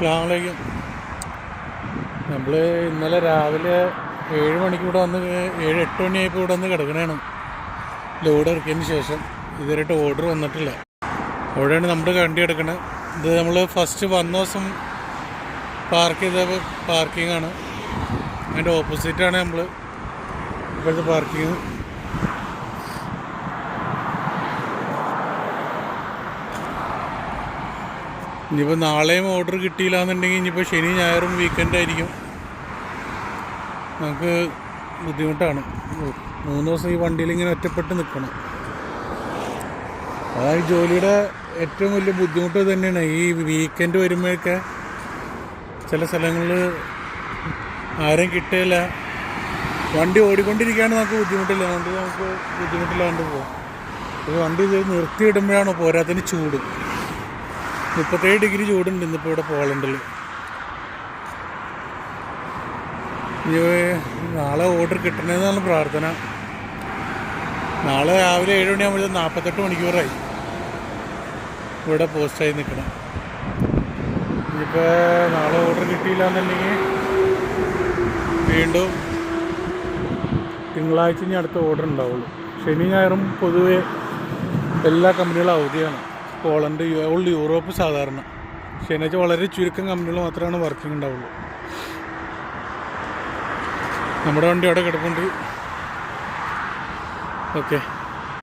അസ്സലാമലൈക്കും. നമ്മൾ ഇന്നലെ രാവിലെ 7 മണിക്ക് ഇവിടെ വന്ന് 7-8 മണിയായപ്പോൾ ഇവിടെ വന്ന് കിടക്കണതാണ്. ലോഡ് ഇറക്കിയതിന് ശേഷം ഇതുവരെയായിട്ട് ഓർഡർ വന്നിട്ടില്ല. അവിടെയാണ് നമ്മുടെ വണ്ടി എടുക്കണത്. ഇത് നമ്മൾ ഫസ്റ്റ് വന്ന ദിവസം പാർക്ക് ചെയ്ത പാർക്കിംഗ് ആണ്. അതിൻ്റെ ഓപ്പോസിറ്റാണ് നമ്മൾ ഇപ്പോഴത്തെ പാർക്കിങ്. ഇനിയിപ്പോൾ നാളെയും ഓർഡർ കിട്ടിയില്ല എന്നുണ്ടെങ്കിൽ ഇനിയിപ്പോൾ ശനി ഞായറും വീക്കെൻഡ് ആയിരിക്കും. നമുക്ക് ബുദ്ധിമുട്ടാണ്. 3 ദിവസം ഈ വണ്ടിയിൽ ഇങ്ങനെ ഒറ്റപ്പെട്ട് നിൽക്കണം. അതായത് ജോലിയുടെ ഏറ്റവും വലിയ ബുദ്ധിമുട്ട് തന്നെയാണ്. ഈ വീക്കെൻഡ് വരുമ്പോഴൊക്കെ ചില സ്ഥലങ്ങളിൽ ആരും കിട്ടില്ല. വണ്ടി ഓടിക്കൊണ്ടിരിക്കുകയാണ് നമുക്ക് ബുദ്ധിമുട്ടില്ല, അതുകൊണ്ട് നമുക്ക് ബുദ്ധിമുട്ടില്ലാണ്ട് പോകും. ഈ വണ്ടി ഇത് നിർത്തിയിടുമ്പോഴാണ് പോരാത്തതിന് ചൂട്. 37 ഡിഗ്രി ചൂടുണ്ട് ഇന്നിപ്പോൾ ഇവിടെ പോളണ്ടിൽ. നാളെ ഓർഡർ കിട്ടണമെന്നാണ് പ്രാർത്ഥന. നാളെ രാവിലെ 7 മണിയാകുമ്പോഴത്തേക്കും 48 മണിക്കൂറായി ഇവിടെ പോസ്റ്റായി നിൽക്കണം. ഇനിയിപ്പോൾ നാളെ ഓർഡർ കിട്ടിയില്ല എന്നുണ്ടെങ്കിൽ വീണ്ടും തിങ്കളാഴ്ച ഇനി അടുത്ത ഓർഡർ ഉണ്ടാവുള്ളൂ. ശനി ഞായറും പൊതുവെ എല്ലാ കമ്പനികളും അവധിയാണ്. പോളണ്ട്, യൂറോപ്പ് സാധാരണ. ശനിയാഴ്ച വളരെ ചുരുക്കം കമ്പനികൾ മാത്രമാണ് വർക്കിംഗ് ഉണ്ടാവുള്ളൂ. നമ്മുടെ വണ്ടി അവിടെ കിടപ്പുണ്ട്. ഓക്കെ.